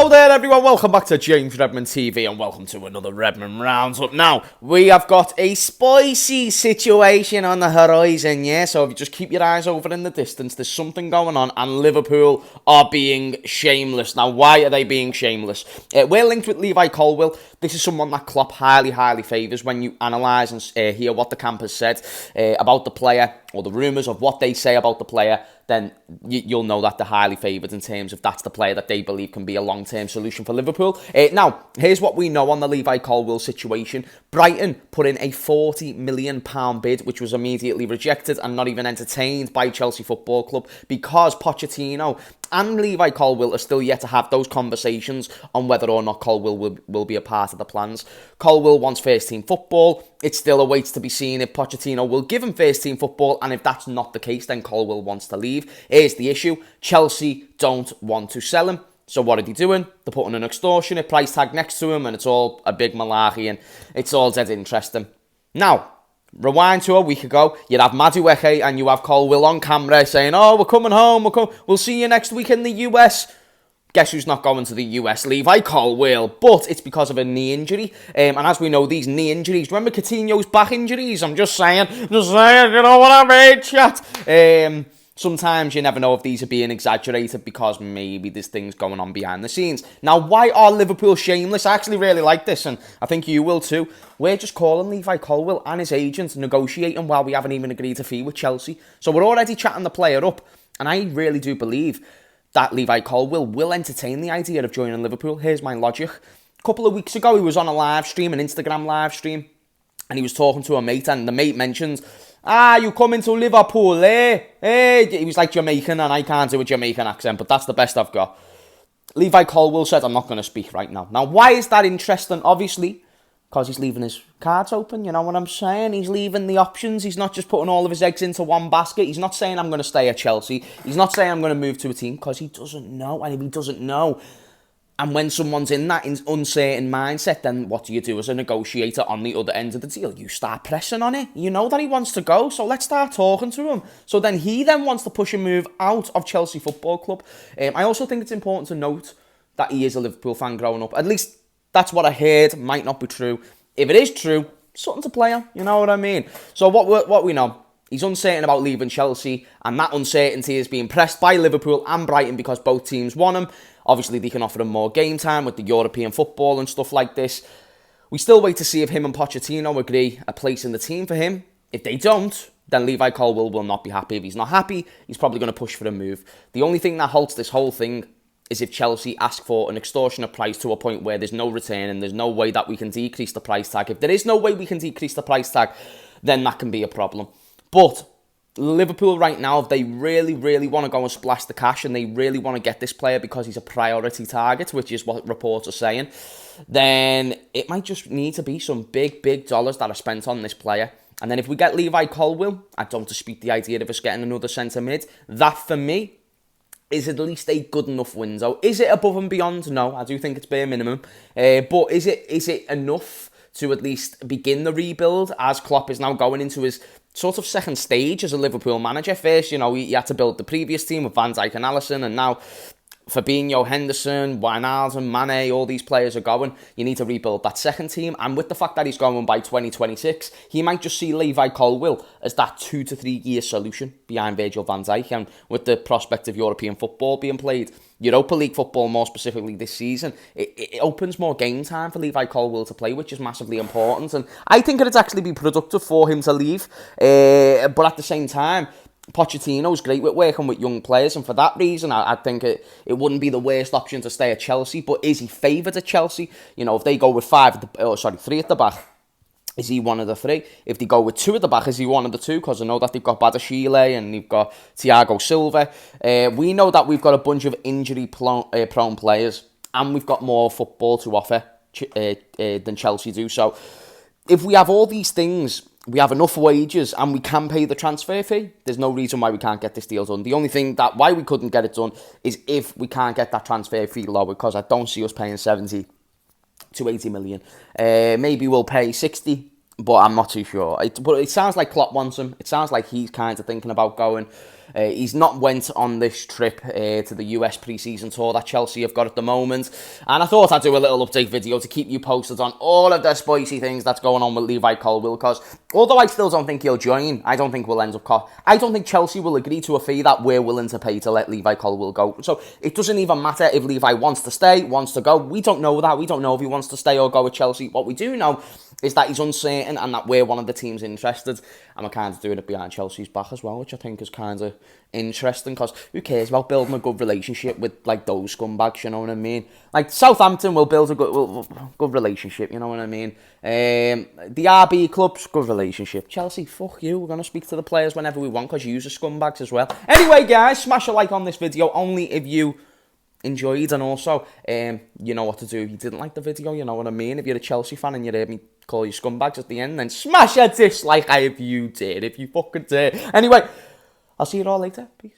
Hello there everyone, welcome back to James Redmond TV and welcome to another Redmond Roundup. Now, we have got a spicy situation on the horizon, yeah? So if you just keep your eyes over in the distance, there's something going on and Liverpool are being shameless. Now, why are they being shameless? We're linked with Levi Colwill. This is someone that Klopp highly favours when you analyse and hear what the camp has said about the player, or the rumours of what they say about the player. Then you'll know that they're highly favoured in terms of that's the player that they believe can be a long-term solution for Liverpool. Now, here's what we know on the Levi Colwill situation. Brighton put in a £40 million bid, which was immediately rejected and not even entertained by Chelsea Football Club because Pochettino and Levi Colwill are still yet to have those conversations on whether or not Colwill will be a part of the plans. Colwill wants first-team football. It still awaits to be seen if Pochettino will give him first-team football, and if that's not the case, then Colwill wants to leave. Here's the issue. Chelsea don't want to sell him. So what are they doing? They're putting an extortionate price tag next to him, and it's all a big malarkey, and it's all dead interesting. Now, rewind to a week ago, you'd have Madueke and you have Colwill on camera saying, oh, we're coming home, we'll see you next week in the US. Guess who's not going to the US? Levi Colwill. But it's because of a knee injury. And as we know, these knee injuries, remember Coutinho's back injuries? I'm just saying, you know what I mean, chat? Sometimes you never know if these are being exaggerated because maybe there's things going on behind the scenes. Now, why are Liverpool shameless? I actually really like this, and I think you will too. We're just calling Levi Colwill and his agent negotiating while we haven't even agreed a fee with Chelsea. So we're already chatting the player up, and I really do believe that Levi Colwill will entertain the idea of joining Liverpool. Here's my logic. A couple of weeks ago, he was on a live stream, an Instagram live stream, and he was talking to a mate, and the mate mentioned, you coming to Liverpool, eh? He was like Jamaican, and I can't do a Jamaican accent, but that's the best I've got. Levi Colwill said, I'm not going to speak right now. Now, why is that interesting? Obviously, because he's leaving his cards open, you know what I'm saying? He's leaving the options. He's not just putting all of his eggs into one basket. He's not saying, I'm going to stay at Chelsea. He's not saying, I'm going to move to a team, because he doesn't know. And if he doesn't know, and when someone's in that uncertain mindset, then what do you do as a negotiator on the other end of the deal? You start pressing on it. You know that he wants to go, so let's start talking to him. So then he wants to push a move out of Chelsea Football Club. I also think it's important to note that he is a Liverpool fan growing up. At least that's what I heard. Might not be true. If it is true, something to play on. You know what I mean? So what we know, he's uncertain about leaving Chelsea, and that uncertainty is being pressed by Liverpool and Brighton because both teams want him. Obviously, they can offer him more game time with the European football and stuff like this. We still wait to see if him and Pochettino agree a place in the team for him. If they don't, then Levi Colwill will not be happy. If he's not happy, he's probably going to push for a move. The only thing that halts this whole thing is if Chelsea ask for an extortionate price to a point where there's no return and there's no way that we can decrease the price tag. If there is no way we can decrease the price tag, then that can be a problem. But Liverpool right now, if they really want to go and splash the cash and they really want to get this player because he's a priority target, which is what reports are saying, then it might just need to be some big dollars that are spent on this player. And then if we get Levi Colwill, I don't dispute the idea of us getting another centre mid. That, for me, is at least a good enough window. Is it above and beyond? No, I do think it's bare minimum. But is it enough to at least begin the rebuild as Klopp is now going into his sort of second stage as a Liverpool manager? First, he had to build the previous team with Van Dijk and Alisson, and now Fabinho, Henderson, Wijnaldum, Mane, all these players are going. You need to rebuild that second team, and with the fact that he's going by 2026, he might just see Levi Colwill as that 2 to 3 year solution behind Virgil van Dijk, and with the prospect of European football being played, Europa League football more specifically this season, it opens more game time for Levi Colwill to play, which is massively important, and I think it'd actually be productive for him to leave, but at the same time, Pochettino's great with working with young players, and for that reason, I think it wouldn't be the worst option to stay at Chelsea. But is he favoured at Chelsea? If they go with 3 at the back, is he one of the 3? If they go with 2 at the back, is he one of the 2? Because I know that they've got Badashile and they've got Thiago Silva. We know that we've got a bunch of injury-prone players, and we've got more football to offer than Chelsea do. So if we have all these things, we have enough wages and we can pay the transfer fee, there's no reason why we can't get this deal done. The only thing that why we couldn't get it done is if we can't get that transfer fee lower, because I don't see us paying 70 to 80 million. Maybe we'll pay 60, but I'm not too sure. But it sounds like Klopp wants him. It sounds like he's kind of thinking about going. He's not went on this trip to the US pre-season tour that Chelsea have got at the moment. And I thought I'd do a little update video to keep you posted on all of the spicy things that's going on with Levi Colwill, because although I still don't think he'll join, I don't think we'll end up... I don't think Chelsea will agree to a fee that we're willing to pay to let Levi Colwill go. So it doesn't even matter if Levi wants to stay, wants to go. We don't know that. We don't know if he wants to stay or go with Chelsea. What we do know is that he's uncertain and that we're one of the teams interested, and we're kind of doing it behind Chelsea's back as well, which I think is kind of interesting, because who cares about building a good relationship with like those scumbags, you know what I mean? Like Southampton will build a good relationship, you know what I mean? The RB clubs, good relationship. Chelsea, fuck you, we're going to speak to the players whenever we want, because you use the scumbags as well. Anyway guys, smash a like on this video, only if you enjoyed, and also you know what to do if you didn't like the video, you know what I mean? If you're a Chelsea fan and you heard me call you scumbags at the end, then smash a dislike if you did, if you fucking did. Anyway, I'll see you all later. Peace.